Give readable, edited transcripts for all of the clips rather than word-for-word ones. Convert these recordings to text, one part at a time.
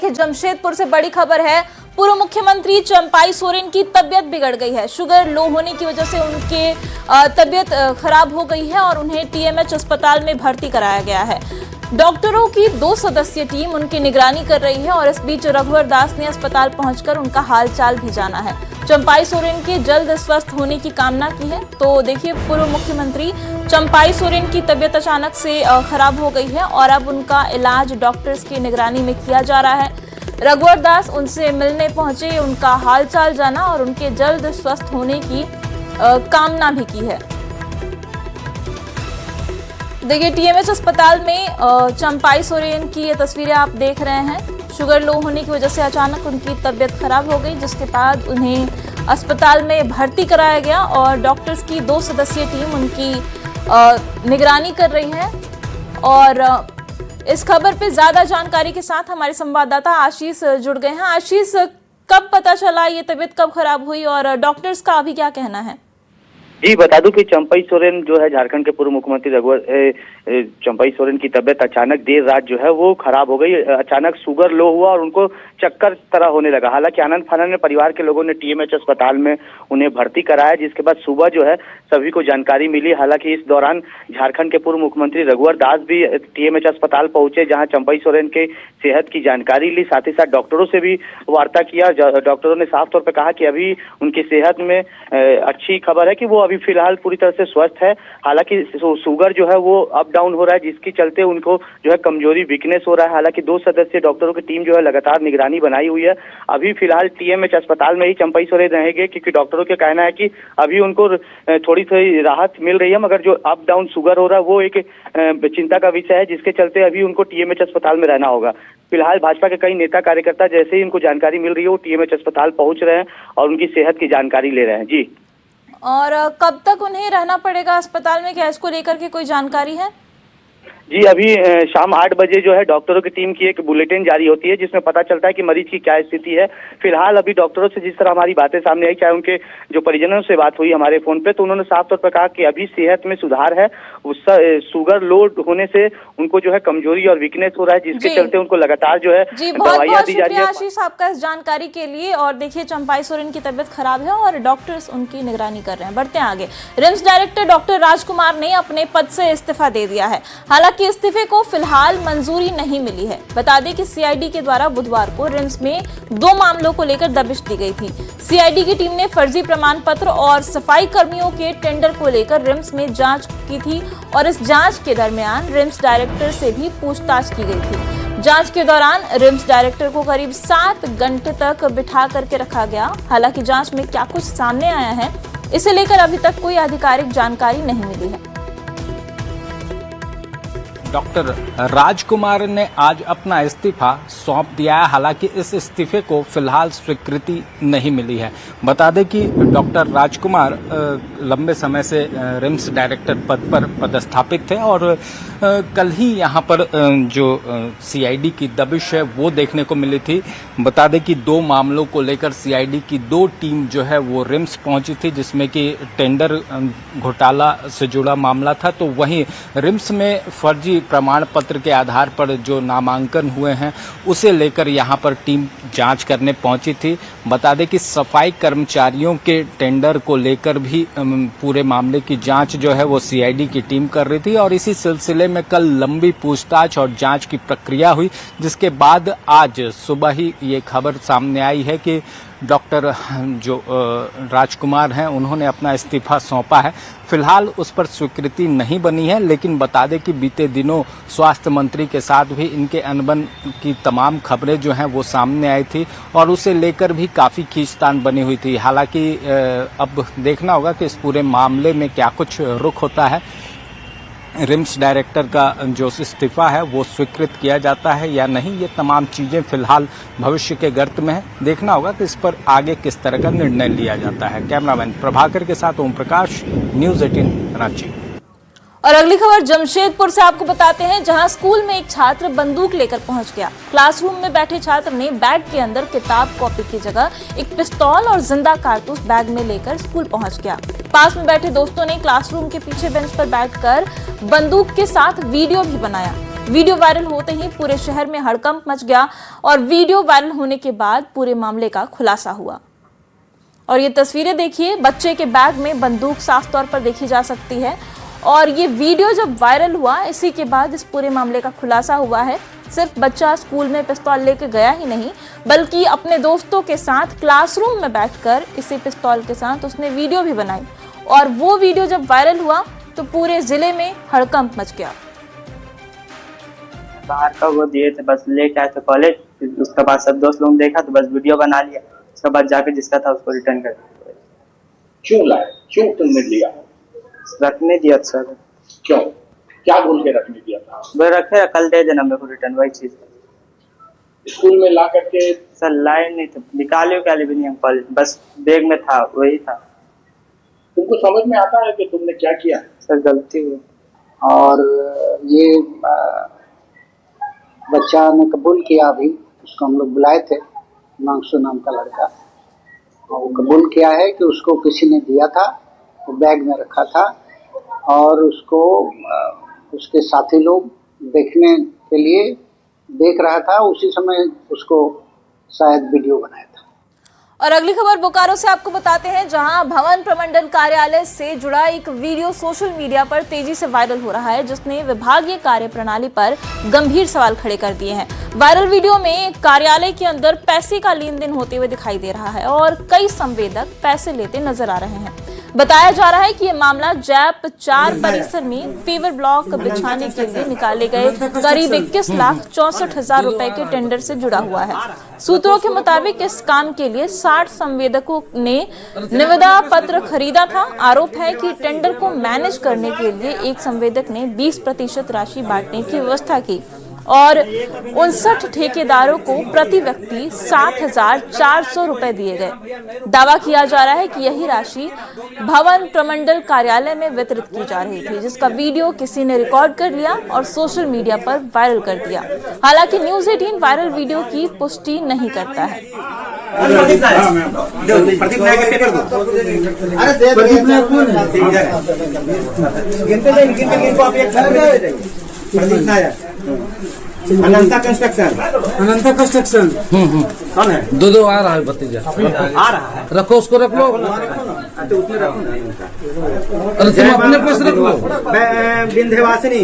देखिए जमशेदपुर से बड़ी खबर है। पूर्व मुख्यमंत्री चंपाई सोरेन की तबियत बिगड़ गई है। शुगर लो होने की वजह से उनके तबियत खराब हो गई है और उन्हें टीएमएच अस्पताल में भर्ती कराया गया है। डॉक्टरों की 2 सदस्यीय टीम उनकी निगरानी कर रही है और इस बीच रघुवर दास ने अस्पताल पहुंचकर उनका हालचाल भी जाना है। चंपाई सोरेन के जल्द स्वस्थ होने की कामना की है। तो देखिए पूर्व मुख्यमंत्री चंपाई सोरेन की तबियत अचानक से खराब हो गई है और अब उनका इलाज डॉक्टर्स की निगरानी में किया जा रहा है। रघुवर दास उनसे मिलने पहुंचे, उनका हालचाल जाना और उनके जल्द स्वस्थ होने की कामना भी की है। देखिए टीएमएच अस्पताल में चंपाई सोरेन की ये तस्वीरें आप देख रहे हैं। शुगर लो होने की वजह से अचानक उनकी तबियत खराब हो गई, जिसके बाद उन्हें अस्पताल में भर्ती कराया गया और डॉक्टर्स की 2 सदस्यीय टीम उनकी निगरानी कर रही है। और इस खबर पे ज्यादा जानकारी के साथ हमारे संवाददाता आशीष जुड़ गए हैं। आशीष, कब पता चला ये तबीयत कब खराब हुई और डॉक्टर्स का अभी क्या कहना है? जी बता दूं कि चंपाई सोरेन जो है झारखंड के पूर्व मुख्यमंत्री रघुवर चंपाई सोरेन की तबियत अचानक देर रात जो है वो खराब हो गई। अचानक शुगर लो हुआ और उनको चक्कर तरह होने लगा। हालांकि आनंद फानन में परिवार के लोगों ने टीएमएच अस्पताल में उन्हें भर्ती कराया, जिसके बाद सुबह जो है सभी को जानकारी मिली। हालांकि इस दौरान झारखंड के पूर्व मुख्यमंत्री रघुवर दास भी टीएमएच अस्पताल पहुंचे, जहाँ चंपाई सोरेन के सेहत की जानकारी ली। साथ ही साथ डॉक्टरों से भी वार्ता किया। डॉक्टरों ने साफ तौर पर कहा कि अभी उनकी सेहत में अच्छी खबर है कि वो अभी फिलहाल पूरी तरह से स्वस्थ है। हालांकि शुगर जो है वो अप डाउन हो रहा है, जिसके चलते उनको जो है कमजोरी, वीकनेस हो रहा है। हालांकि 2 सदस्यीय डॉक्टरों की टीम जो है लगातार निगरानी बनाई हुई है। अभी फिलहाल टीएमएच अस्पताल में ही चंपाई सोरेन रहेंगे, क्योंकि डॉक्टरों का कहना है कि अभी उनको थोड़ी थोड़ी राहत मिल रही है, मगर जो अप डाउन शुगर हो रहा है वो एक चिंता का विषय है, जिसके चलते अभी उनको टीएमएच अस्पताल में रहना होगा। फिलहाल भाजपा के कई नेता कार्यकर्ता जैसे ही उनको जानकारी मिल रही है वो टीएमएच अस्पताल पहुंच रहे हैं और उनकी सेहत की जानकारी ले रहे हैं। जी, और कब तक उन्हें रहना पड़ेगा अस्पताल में, क्या इसको लेकर के कोई जानकारी है? जी, अभी शाम 8 बजे जो है डॉक्टरों की टीम की एक बुलेटिन जारी होती है, जिसमें पता चलता है कि मरीज की क्या स्थिति है। फिलहाल अभी डॉक्टरों से जिस तरह हमारी बातें सामने आई, चाहे उनके जो परिजनों से बात हुई हमारे फोन पे, तो उन्होंने साफ तौर पर कहा कि अभी सेहत में सुधार है। उस शुगर लो होने से उनको जो है कमजोरी और वीकनेस हो रहा है, जिसके चलते उनको लगातार जो है दवाइयां दी जा रही है। आशीष आपका इस जानकारी के लिए। और देखिए चंपाई सोरेन की तबियत खराब है और डॉक्टर्स उनकी निगरानी कर रहे हैं। बढ़ते हैं आगे। रिम्स डायरेक्टर डॉक्टर राजकुमार ने अपने पद से इस्तीफा दे दिया है। हालांकि इस्तीफे को फिलहाल मंजूरी नहीं मिली है। बता दें कि सीआईडी के द्वारा बुधवार को रिम्स में 2 मामलों को लेकर दबिश दी गई थी। सीआईडी की टीम ने फर्जी प्रमाण पत्र और सफाई कर्मियों के टेंडर को लेकर रिम्स में जांच की थी और इस जांच के दरमियान रिम्स डायरेक्टर से भी पूछताछ की गई थी। जांच के दौरान रिम्स डायरेक्टर को करीब 7 घंटे तक बिठा करके रखा गया। हालांकि जांच में क्या कुछ सामने आया है, इसे लेकर अभी तक कोई आधिकारिक जानकारी नहीं मिली है। डॉक्टर राजकुमार ने आज अपना इस्तीफा सौंप दिया है। हालांकि इस इस्तीफे को फिलहाल स्वीकृति नहीं मिली है। बता दें कि डॉक्टर राजकुमार लंबे समय से रिम्स डायरेक्टर पद पर पदस्थापित थे और कल ही यहां पर जो सीआईडी की दबिश है वो देखने को मिली थी। बता दें कि 2 मामलों को लेकर सीआईडी की 2 टीम जो है वो रिम्स पहुंची थी, जिसमें कि टेंडर घोटाला से जुड़ा मामला था। तो वहीं रिम्स में फर्जी प्रमाण पत्र के आधार पर जो नामांकन हुए हैं उसे लेकर यहां पर टीम जांच करने पहुंची थी। बता दें कि सफाई कर्मचारियों के टेंडर को लेकर भी पूरे मामले की जांच जो है वो सीआईडी की टीम कर रही थी और इसी सिलसिले में कल लंबी पूछताछ और जांच की प्रक्रिया हुई, जिसके बाद आज सुबह ही ये खबर सामने आई है कि डॉक्टर जो राजकुमार हैं उन्होंने अपना इस्तीफा सौंपा है। फिलहाल उस पर स्वीकृति नहीं बनी है, लेकिन बता दें कि बीते दिनों स्वास्थ्य मंत्री के साथ भी इनके अनबन की तमाम खबरें जो हैं वो सामने आई थी और उसे लेकर भी काफ़ी खींचतान बनी हुई थी। हालांकि अब देखना होगा कि इस पूरे मामले में क्या कुछ रुख होता है। रिम्स डायरेक्टर का जो इस्तीफा है वो स्वीकृत किया जाता है या नहीं, ये तमाम चीज़ें फिलहाल भविष्य के गर्त में है। देखना होगा कि इस पर आगे किस तरह का निर्णय लिया जाता है। कैमरामैन प्रभाकर के साथ ओम प्रकाश, न्यूज़ 18 रांची। और अगली खबर जमशेदपुर से आपको बताते हैं, जहां स्कूल में एक छात्र बंदूक लेकर पहुंच गया। क्लासरूम में बैठे छात्र ने बैग के अंदर किताब कॉपी की जगह एक पिस्तौल और जिंदा कारतूस बैग में लेकर स्कूल पहुंच गया। पास में बैठे दोस्तों ने क्लासरूम के पीछे बेंच पर बैठकर बंदूक के साथ वीडियो भी बनाया। वीडियो वायरल होते ही पूरे शहर में हड़कंप मच गया और वीडियो वायरल होने के बाद पूरे मामले का खुलासा हुआ। और ये तस्वीरें देखिए, बच्चे के बैग में बंदूक साफ तौर पर देखी जा सकती है और ये वीडियो जब वायरल हुआ इसी के बाद इस पूरे मामले का खुलासा हुआ है। सिर्फ बच्चा स्कूल में पिस्तौल लेकर गया ही नहीं बल्कि अपने दोस्तों के साथ क्लासरूम में बैठकर इसी पिस्तौल के साथ उसने वीडियो भी बनाई और वो वीडियो जब वायरल हुआ तो पूरे जिले में हड़कंप मच गया। बाहर का वो दिए थे, बस लेके आए थे कॉलेज, उसके बाद सब दोस्त लोग देखा तो बस वीडियो बना लिया, उसके बाद जाके जिसका था उसको रिटर्न कर दिया। क्यों लाए, क्यों तुमने लिया? रखने दिया सर। क्यों, क्या बोल के रखने दिया था? वो रखे, कल दे देना मेरे को रिटर्न, वही चीज। स्कूल में ला करके? सर लाए नहीं थे, निकाले भी नहीं हम कॉलेज, बस बैग में था, वही था। तुमको समझ में आता है कि तुमने क्या किया? सर गलती हुई। और ये बच्चा ने कबूल किया, अभी उसको हम लोग बुलाए थे, मांगसू नाम का लड़का, और वो कबूल किया है कि उसको किसी ने दिया था, वो बैग में रखा था और उसको उसके साथी लोग देखने के लिए देख रहा था, उसी समय उसको शायद वीडियो बनाया था। और अगली खबर बोकारो से आपको बताते हैं, जहां भवन प्रमंडल कार्यालय से जुड़ा एक वीडियो सोशल मीडिया पर तेजी से वायरल हो रहा है, जिसने विभागीय कार्यप्रणाली पर गंभीर सवाल खड़े कर दिए हैं। वायरल वीडियो में कार्यालय के अंदर पैसे का लेन देन होते हुए दिखाई दे रहा है और कई संवेदक पैसे लेते नजर आ रहे हैं। बताया जा रहा है कि यह मामला जैप 4 परिसर में फीवर ब्लॉक बिछाने के लिए निकाले गए करीब 21,64,000 रुपए के टेंडर से जुड़ा हुआ है। सूत्रों के मुताबिक इस काम के लिए 60 संवेदकों ने निविदा पत्र खरीदा था। आरोप है कि टेंडर को मैनेज करने के लिए एक संवेदक ने 20% राशि बांटने की व्यवस्था की और 59 ठेकेदारों को प्रति व्यक्ति 60,400 रुपए दिए गए। दावा किया जा रहा है कि यही राशि भवन प्रमंडल कार्यालय में वितरित की जा रही थी, जिसका वीडियो किसी ने रिकॉर्ड कर लिया और सोशल मीडिया पर वायरल कर दिया। हालांकि न्यूज़ 18 वायरल वीडियो की पुष्टि नहीं करता है। अनंता कंस्ट्रक्शन कौन है? दो आ रहा है भतीजा, आ रहा है, रखो उसको, रख लो। उसमें रखो, अरे तुम अपने पास रख लो। विंध्यवासिनी।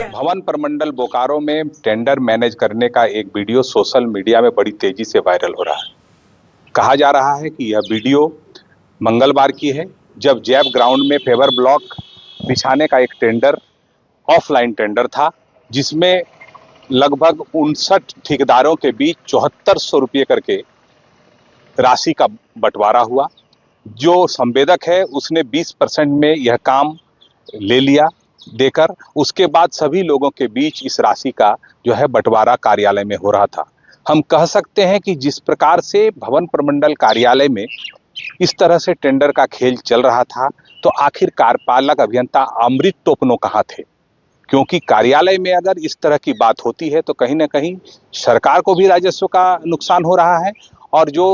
भवन प्रमंडल बोकारो में टेंडर मैनेज करने का एक वीडियो सोशल मीडिया में बड़ी तेजी से वायरल हो रहा है। कहा जा रहा है कि यह वीडियो मंगलवार की है, जब जैप ग्राउंड में फेवर ब्लॉक बिछाने का एक टेंडर ऑफलाइन टेंडर था, जिसमें लगभग 59 ठेकेदारों के बीच 7400 रुपये करके राशि का बंटवारा हुआ। जो संवेदक है उसने 20% में यह काम ले लिया देकर, उसके बाद सभी लोगों के बीच इस राशि का जो है बंटवारा कार्यालय में हो रहा था। हम कह सकते हैं कि जिस प्रकार से भवन प्रमंडल कार्यालय में इस तरह से टेंडर का खेल चल रहा था, तो आखिर कार्यपालक अभियंता अमृत टोपनो कहाँ थे? क्योंकि कार्यालय में अगर इस तरह की बात होती है तो कहीं ना कहीं सरकार को भी राजस्व का नुकसान हो रहा है और जो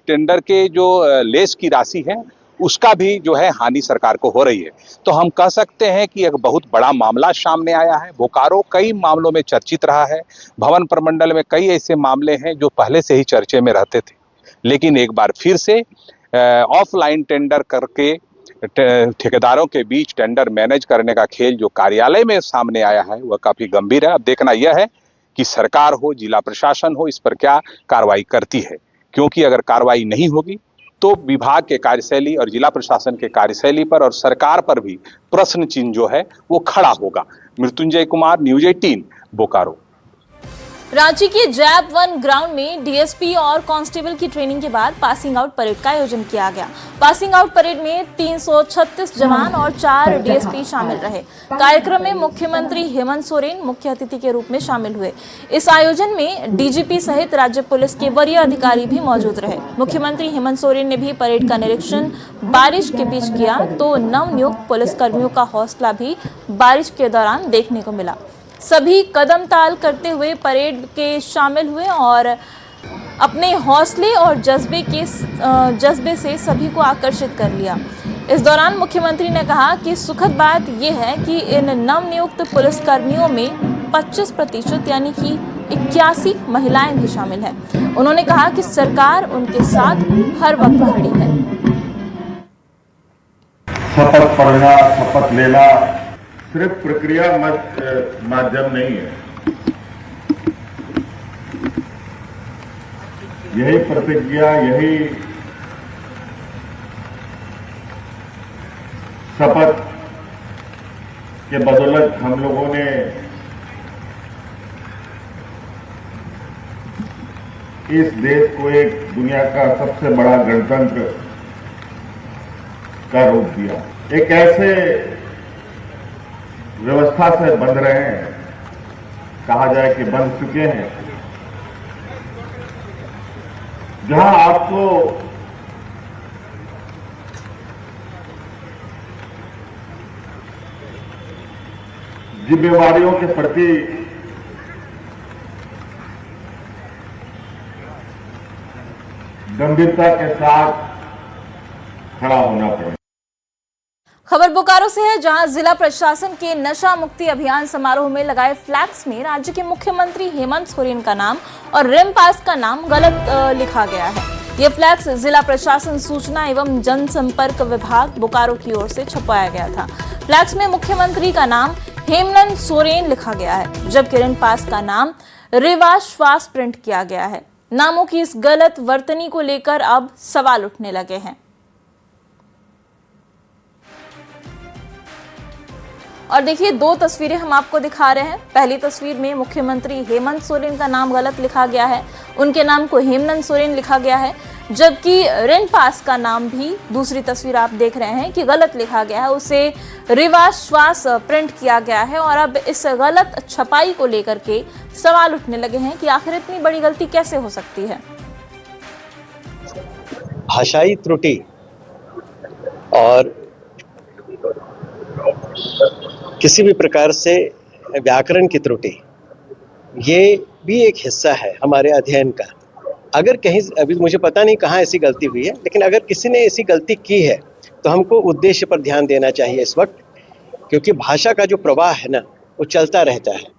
टेंडर के जो लेस की राशि है उसका भी जो है हानि सरकार को हो रही है। तो हम कह सकते हैं कि एक बहुत बड़ा मामला सामने आया है। बोकारो कई मामलों में चर्चित रहा है। भवन प्रमंडल में कई ऐसे मामले हैं जो पहले से ही चर्चे में रहते थे, लेकिन एक बार फिर से ऑफलाइन टेंडर करके ठेकेदारों के बीच टेंडर मैनेज करने का खेल जो कार्यालय में सामने आया है वह काफी गंभीर है। अब देखना यह है कि सरकार हो, जिला प्रशासन हो, इस पर क्या कार्रवाई करती है, क्योंकि अगर कार्रवाई नहीं होगी तो विभाग के कार्यशैली और जिला प्रशासन के कार्यशैली पर और सरकार पर भी प्रश्न चिन्ह जो है वो खड़ा होगा। मृत्युंजय कुमार, न्यूज़ 18 बोकारो। रांची के जैप 1 ग्राउंड में डीएसपी और कांस्टेबल की ट्रेनिंग के बाद पासिंग आउट परेड का आयोजन किया गया। पासिंग आउट परेड में 336 जवान और 4 डीएसपी शामिल रहे। कार्यक्रम में मुख्यमंत्री हेमंत सोरेन मुख्य अतिथि के रूप में शामिल हुए। इस आयोजन में डीजीपी सहित राज्य पुलिस के वरीय अधिकारी भी मौजूद रहे। मुख्यमंत्री हेमंत सोरेन ने भी परेड का निरीक्षण बारिश के बीच किया, तो नवनियुक्त पुलिसकर्मियों का हौसला भी बारिश के दौरान देखने को मिला। सभी कदम ताल करते हुए परेड के शामिल हुए और अपने हौसले और जज्बे से सभी को आकर्षित कर लिया। इस दौरान मुख्यमंत्री ने कहा कि सुखद बात यह है कि इन नवनियुक्त पुलिसकर्मियों में 25% यानी कि 81 महिलाएं भी शामिल हैं। उन्होंने कहा कि सरकार उनके साथ हर वक्त खड़ी है। शपथ पढ़ना, शपथ लेना सिर्फ प्रक्रिया माध्यम नहीं है। यही प्रतिज्ञा, यही शपथ के बदौलत हम लोगों ने इस देश को एक दुनिया का सबसे बड़ा गणतंत्र का रूप दिया। एक ऐसे व्यवस्था से बंध रहे हैं, कहा जाए कि बंध चुके हैं, जहां आपको जिम्मेवारियों के प्रति गंभीरता के साथ खड़ा होना पड़ेगा। खबर बोकारो से है, जहां जिला प्रशासन के नशा मुक्ति अभियान समारोह में लगाए फ्लैक्स में राज्य के मुख्यमंत्री हेमंत सोरेन का नाम और रिम पास का नाम गलत लिखा गया है। ये फ्लैक्स जिला प्रशासन सूचना एवं जनसंपर्क विभाग बोकारो की ओर से छपवाया गया था। फ्लैक्स में मुख्यमंत्री का नाम हेमंत सोरेन लिखा गया है, जबकि रिम पास का नाम रिवाश्वास प्रिंट किया गया है। नामों की इस गलत वर्तनी को लेकर अब सवाल उठने लगे हैं। और देखिए, दो तस्वीरें हम आपको दिखा रहे हैं। पहली तस्वीर में मुख्यमंत्री हेमंत सोरेन का नाम गलत लिखा गया है, उनके नाम को हेमंत सोरेन लिखा गया है, जबकि रिन पास का नाम भी, दूसरी तस्वीर आप देख रहे हैं कि गलत लिखा गया है, उसे रिवाश्वास प्रिंट किया गया है। और अब इस गलत छपाई को लेकर के सवाल उठने लगे हैं कि आखिर इतनी बड़ी गलती कैसे हो सकती है। भाषाई त्रुटि और किसी भी प्रकार से व्याकरण की त्रुटि, ये भी एक हिस्सा है हमारे अध्ययन का। अगर कहीं, अभी मुझे पता नहीं कहाँ ऐसी गलती हुई है, लेकिन अगर किसी ने ऐसी गलती की है तो हमको उद्देश्य पर ध्यान देना चाहिए इस वक्त, क्योंकि भाषा का जो प्रवाह है ना, वो चलता रहता है।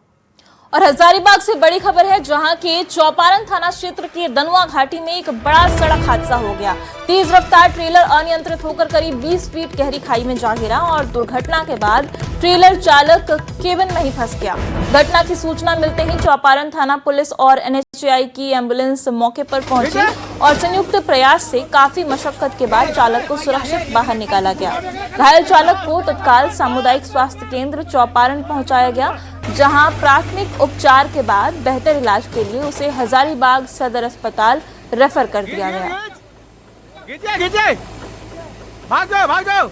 और हजारीबाग से बड़ी खबर है, जहां के चौपारण थाना क्षेत्र के दनुआ घाटी में एक बड़ा सड़क हादसा हो गया। तेज रफ्तार ट्रेलर अनियंत्रित होकर करीब 20 फीट गहरी खाई में जा गिरा और दुर्घटना के बाद ट्रेलर चालक केबिन में ही फंस गया। घटना की सूचना मिलते ही चौपारण थाना पुलिस और NHAI की एम्बुलेंस मौके पर पहुंची और संयुक्त प्रयास से काफी मशक्कत के बाद चालक को सुरक्षित बाहर निकाला गया। घायल चालक को तत्काल सामुदायिक स्वास्थ्य केंद्र चौपारण पहुंचाया गया, जहां प्राथमिक उपचार के बाद बेहतर इलाज के लिए उसे हजारीबाग सदर अस्पताल रेफर कर दिया गया। भाग जाओ, भाग जाओ।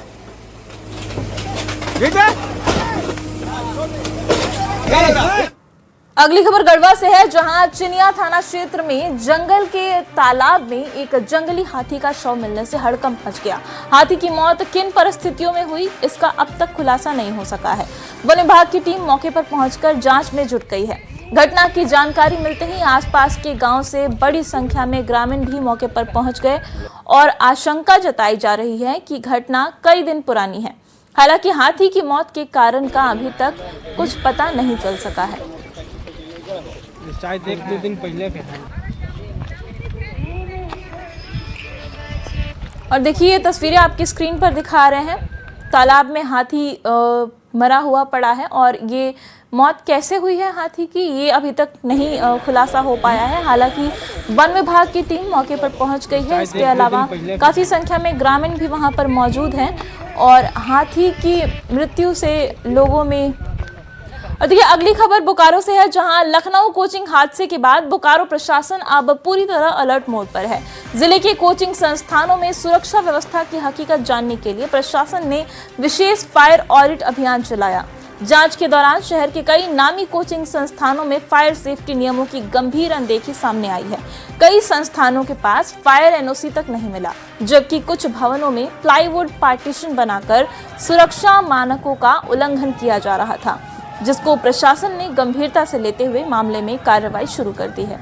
अगली खबर गढ़वा से है, जहां चिनिया थाना क्षेत्र में जंगल के तालाब में एक जंगली हाथी का शव मिलने से हड़कंप मच गया। हाथी की मौत किन परिस्थितियों में हुई, इसका अब तक खुलासा नहीं हो सका है। वन विभाग की टीम मौके पर पहुंचकर जांच में जुट गई है। घटना की जानकारी मिलते ही आसपास के गांव से बड़ी संख्या में ग्रामीण भी मौके पर पहुंच गए और आशंका जताई जा रही है कि घटना कई दिन पुरानी है। हालांकि हाथी की मौत के कारण का अभी तक कुछ पता नहीं चल सका है। शायद 1-2 दिन पहले के हैं। और देखिए, ये तस्वीरें आपकी स्क्रीन पर दिखा रहे हैं। तालाब में हाथी मरा हुआ पड़ा है और ये मौत कैसे हुई है हाथी की, ये अभी तक नहीं खुलासा हो पाया है। हालांकि वन विभाग की टीम मौके पर पहुंच गई है। इसके अलावा काफी संख्या में ग्रामीण भी वहां पर मौजूद हैं और हाथी की मृत्यु से लोगों में। और देखिए, अगली खबर बोकारो से है, जहां लखनऊ कोचिंग हादसे के बाद बोकारो प्रशासन अब पूरी तरह अलर्ट मोड पर है। जिले के कोचिंग संस्थानों में सुरक्षा व्यवस्था की हकीकत जानने के लिए प्रशासन ने विशेष फायर ऑडिट अभियान चलाया। जांच के दौरान शहर के कई नामी कोचिंग संस्थानों में फायर सेफ्टी नियमों की गंभीर अनदेखी सामने आई है। कई संस्थानों के पास फायर NOC तक नहीं मिला, जबकि कुछ भवनों में प्लाईवुड पार्टीशन बनाकर सुरक्षा मानकों का उल्लंघन किया जा रहा था, जिसको प्रशासन ने गंभीरता से लेते हुए मामले में कार्रवाई शुरू कर दी है।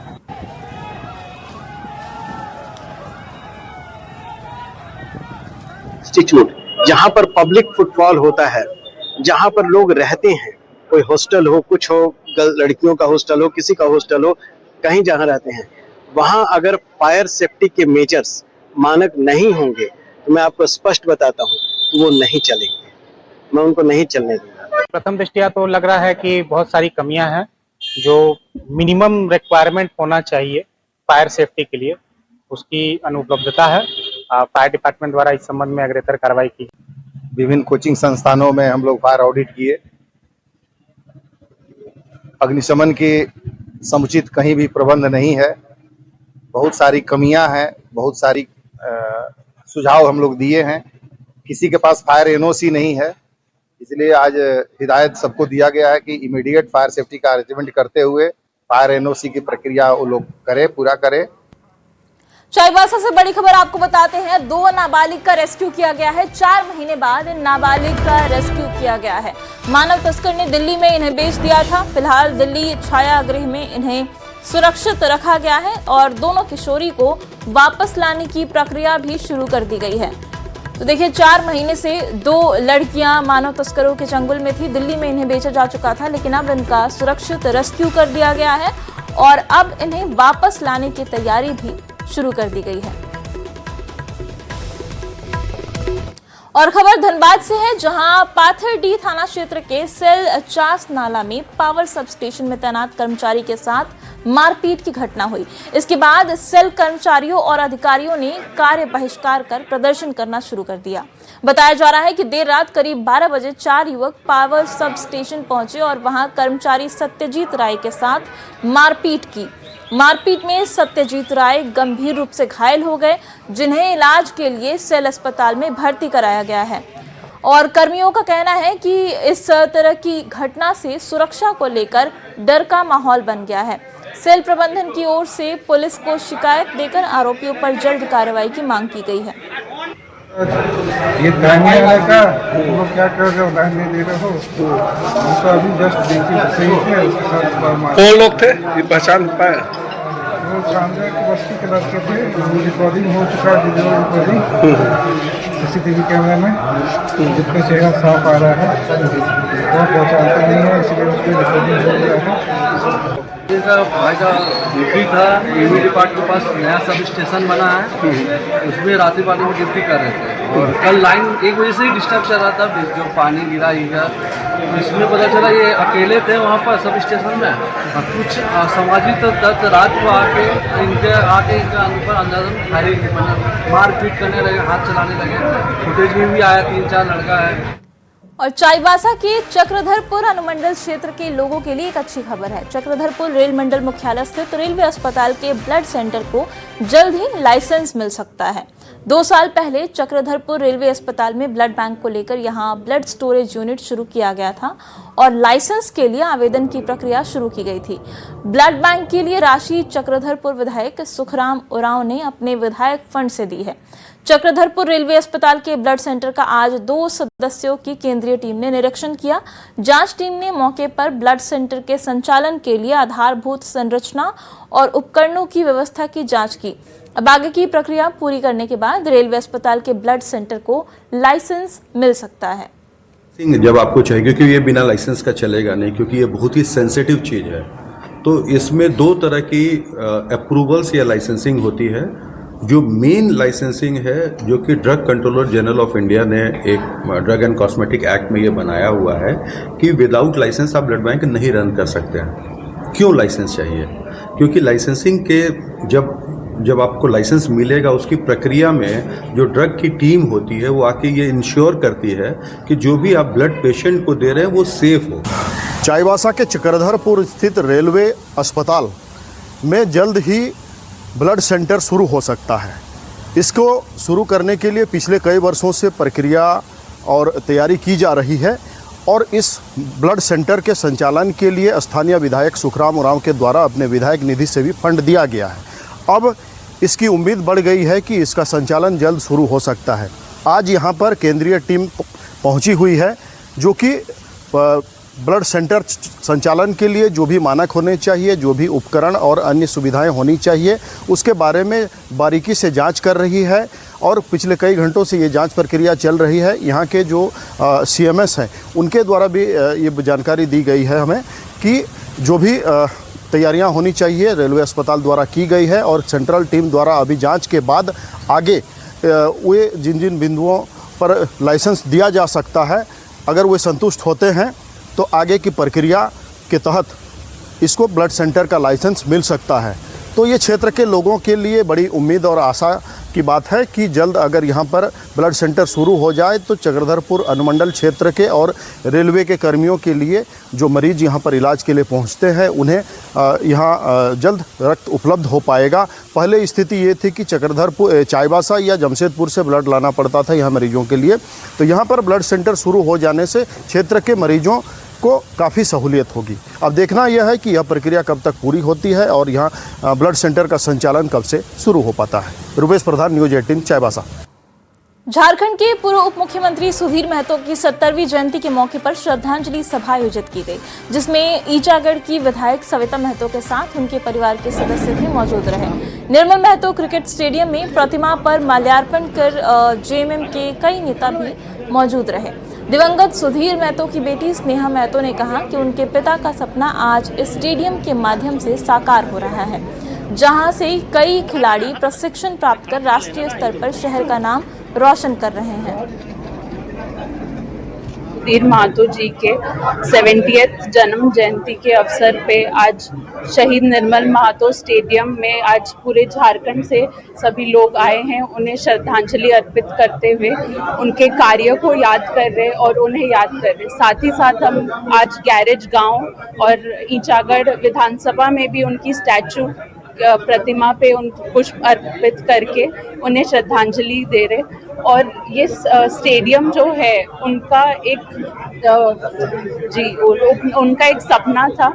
स्टिच मोड जहाँ पर पब्लिक फुटफॉल होता है, जहाँ पर लोग रहते हैं, कोई हॉस्टल हो, कुछ हो, लड़कियों का हॉस्टल हो, किसी का हॉस्टल हो, कहीं जहाँ रहते हैं, वहाँ अगर फायर सेफ्टी के मेजर्स मानक नहीं होंगे तो मैं आपको स्पष्ट बताता हूँ कि वो नहीं चलेंगे, मैं उनको नहीं चलने दूंगा। प्रथम दृष्टया तो लग रहा है कि बहुत सारी कमियां हैं जो मिनिमम रिक्वायरमेंट होना चाहिए फायर सेफ्टी के लिए, उसकी अनुपलब्धता है। फायर डिपार्टमेंट द्वारा इस संबंध में अग्रेतर कार्रवाई की। विभिन्न कोचिंग संस्थानों में हम लोग फायर ऑडिट किए, अग्निशमन के समुचित कहीं भी प्रबंध नहीं है, बहुत सारी कमियां हैं, बहुत सारी सुझाव हम लोग दिए हैं। किसी के पास फायर एनओसी नहीं है, इसलिए आज हिदायत सबको दिया गया है कि इमीडिएट फायर सेफ्टी का अरेंजमेंट करते हुए फायर एनओसी की प्रक्रिया वो लोग पूरा करें। चाईबासा से बड़ी खबर आपको बताते हैं, 2 नाबालिग का रेस्क्यू किया गया है। 4 महीने बाद इन नाबालिग का रेस्क्यू किया गया है। मानव तस्कर ने दिल्ली में इन्हें बेच दिया था। फिलहाल दिल्ली छायागृह में इन्हें सुरक्षित रखा गया है और दोनों किशोरी को वापस लाने की प्रक्रिया भी शुरू कर दी गई है। तो देखिए, 4 महीने से 2 लड़कियां मानव तस्करों के चंगुल में थी। दिल्ली में इन्हें बेचा जा चुका था, लेकिन अब इनका सुरक्षित रेस्क्यू कर दिया गया है और अब इन्हें वापस लाने की तैयारी भी शुरू कर दी गई है। और खबर धनबाद से है, जहां पाथरडीह थाना क्षेत्र के सेल चास नाला में पावर सब स्टेशन में तैनात कर्मचारी के साथ मारपीट की घटना हुई। इसके बाद सेल कर्मचारियों और अधिकारियों ने कार्य बहिष्कार कर प्रदर्शन करना शुरू कर दिया। बताया जा रहा है कि देर रात करीब 12 बजे 4 युवक पावर सब स्टेशन पहुंचे और वहां कर्मचारी सत्यजीत राय के साथ मारपीट की। मारपीट में सत्यजीत राय गंभीर रूप से घायल हो गए, जिन्हें इलाज के लिए सेल अस्पताल में भर्ती कराया गया है। और कर्मियों का कहना है कि इस तरह की घटना से सुरक्षा को लेकर डर का माहौल बन गया है। सेल प्रबंधन की ओर से पुलिस को शिकायत देकर आरोपियों पर जल्द कार्रवाई की मांग की गई है। ये का तुम लोग क्या कर रहे हो, लाइन नहीं दे रहे हो, तो अभी जस्ट देखिए सही है। कौन लोग थे, ये पहचान पाए? वो चांदे की बस्ती के लड़के थे। रिकॉर्डिंग हो चुका है, वीडियो रिकॉर्डिंग CCTV कैमरे में, जिसका चेहरा साफ आ रहा है। वो पहचानते नहीं है, इसलिए उसकी रिकॉर्डिंग हो गया है। भाई का ड्यूटी था, ईवी डिपार्टमेंट के पास नया सब स्टेशन बना है, उसमें रात्रि पाली में ड्यूटी कर रहे थे और कल लाइन 1 बजे से ही डिस्टर्ब चल रहा था, जो पानी गिरा ही गया। इसमें पता चला ये अकेले थे वहाँ पर सब स्टेशन में, और कुछ सामाजिक तत्व रात को आके इनका ऊपर अंदाजन फायरिंग मारपीट करने लगे, हाथ चलाने लगे। फुटेज में भी आया, 3-4 लड़का है। और चाईबासा के चक्रधरपुर अनुमंडल क्षेत्र के लोगों के लिए एक अच्छी खबर है। चक्रधरपुर रेल मंडल मुख्यालय स्थित रेलवे अस्पताल के ब्लड सेंटर को जल्द ही लाइसेंस मिल सकता है। 2 साल पहले चक्रधरपुर रेलवे अस्पताल में ब्लड बैंक को लेकर यहां ब्लड स्टोरेज यूनिट शुरू किया गया था और लाइसेंस के लिए आवेदन की प्रक्रिया शुरू की गई थी। ब्लड बैंक के लिए राशि चक्रधरपुर विधायक सुखराम उरांव ने अपने विधायक फंड से दी है। चक्रधरपुर रेलवे अस्पताल के ब्लड सेंटर का आज 2 सदस्यों की केंद्रीय टीम ने निरीक्षण किया। जांच टीम ने मौके पर ब्लड सेंटर के संचालन के लिए आधारभूत संरचना और उपकरणों की व्यवस्था की जांच की। अब आगे की प्रक्रिया पूरी करने के बाद रेलवे अस्पताल के ब्लड सेंटर को लाइसेंस मिल सकता है। जब आपको चाहिए, क्योंकि ये बिना लाइसेंस का चलेगा नहीं, क्योंकि ये बहुत ही सेंसिटिव चीज़ है, तो इसमें 2 तरह की अप्रूवल्स या लाइसेंसिंग होती है। जो मेन लाइसेंसिंग है, जो कि drug controller general of India ने एक ड्रग एंड कॉस्मेटिक एक्ट में ये बनाया हुआ है कि विदाउट लाइसेंस आप ब्लड बैंक नहीं रन कर सकते हैं। क्यों लाइसेंस चाहिए? क्योंकि लाइसेंसिंग के जब आपको लाइसेंस मिलेगा, उसकी प्रक्रिया में जो ड्रग की टीम होती है वो आके ये इंश्योर करती है कि जो भी आप ब्लड पेशेंट को दे रहे हैं वो सेफ हो। चाईबासा के चक्रधरपुर स्थित रेलवे अस्पताल में जल्द ही ब्लड सेंटर शुरू हो सकता है। इसको शुरू करने के लिए पिछले कई वर्षों से प्रक्रिया और तैयारी की जा रही है और इस ब्लड सेंटर के संचालन के लिए स्थानीय विधायक सुखराम उरांव के द्वारा अपने विधायक निधि से भी फंड दिया गया है। अब इसकी उम्मीद बढ़ गई है कि इसका संचालन जल्द शुरू हो सकता है। आज यहाँ पर केंद्रीय टीम पहुँची हुई है, जो कि ब्लड सेंटर संचालन के लिए जो भी मानक होने चाहिए, जो भी उपकरण और अन्य सुविधाएं होनी चाहिए, उसके बारे में बारीकी से जांच कर रही है और पिछले कई घंटों से ये जांच प्रक्रिया चल रही है। यहाँ के जो CMS हैं उनके द्वारा भी ये जानकारी दी गई है हमें कि जो भी तैयारियां होनी चाहिए रेलवे अस्पताल द्वारा की गई है और सेंट्रल टीम द्वारा अभी जांच के बाद आगे वे जिन जिन बिंदुओं पर लाइसेंस दिया जा सकता है, अगर वे संतुष्ट होते हैं तो आगे की प्रक्रिया के तहत इसको ब्लड सेंटर का लाइसेंस मिल सकता है। तो ये क्षेत्र के लोगों के लिए बड़ी उम्मीद और आशा की बात है कि जल्द अगर यहाँ पर ब्लड सेंटर शुरू हो जाए तो चक्रधरपुर अनुमंडल क्षेत्र के और रेलवे के कर्मियों के लिए जो मरीज यहाँ पर इलाज के लिए पहुँचते हैं उन्हें यहाँ जल्द रक्त उपलब्ध हो पाएगा। पहले स्थिति ये थी कि चक्रधरपुर, चाईबासा या जमशेदपुर से ब्लड लाना पड़ता था यहाँ मरीजों के लिए। तो यहाँ पर ब्लड सेंटर शुरू हो जाने से क्षेत्र के मरीजों को काफ़ी सहूलियत होगी। अब देखना यह है कि यह प्रक्रिया कब तक पूरी होती है और यहाँ ब्लड सेंटर का संचालन कब से शुरू हो पाता है। रुपेश प्रधान, न्यूज़ 18 चाईबासा। झारखंड के पूर्व उप मुख्यमंत्री सुधीर महतो की 70वीं जयंती के मौके पर श्रद्धांजलि सभा आयोजित की गई, जिसमें ईचागढ़ की विधायक सविता महतो के साथ उनके परिवार के सदस्य भी मौजूद रहे। निर्मल महतो क्रिकेट स्टेडियम में प्रतिमा पर माल्यार्पण कर JMM के कई नेता भी मौजूद रहे। दिवंगत सुधीर महतो की बेटी स्नेहा महतो ने कहा कि उनके पिता का सपना आज इस स्टेडियम के माध्यम से साकार हो रहा है, जहां से कई खिलाड़ी प्रशिक्षण प्राप्त कर राष्ट्रीय स्तर पर शहर का नाम रोशन कर रहे हैं। सुधीर महतो जी के 70th जन्म जयंती के अवसर पे आज शहीद निर्मल महतो स्टेडियम में आज पूरे झारखंड से सभी लोग आए हैं, उन्हें श्रद्धांजलि अर्पित करते हुए उनके कार्य को याद कर रहे और उन्हें याद कर रहे। साथ ही साथ हम आज गैरेज गांव और ईचागढ़ विधानसभा में भी उनकी स्टैचू प्रतिमा पे उन पुष्प अर्पित करके उन्हें श्रद्धांजलि दे रहे। और ये स्टेडियम जो है उनका एक उनका एक सपना था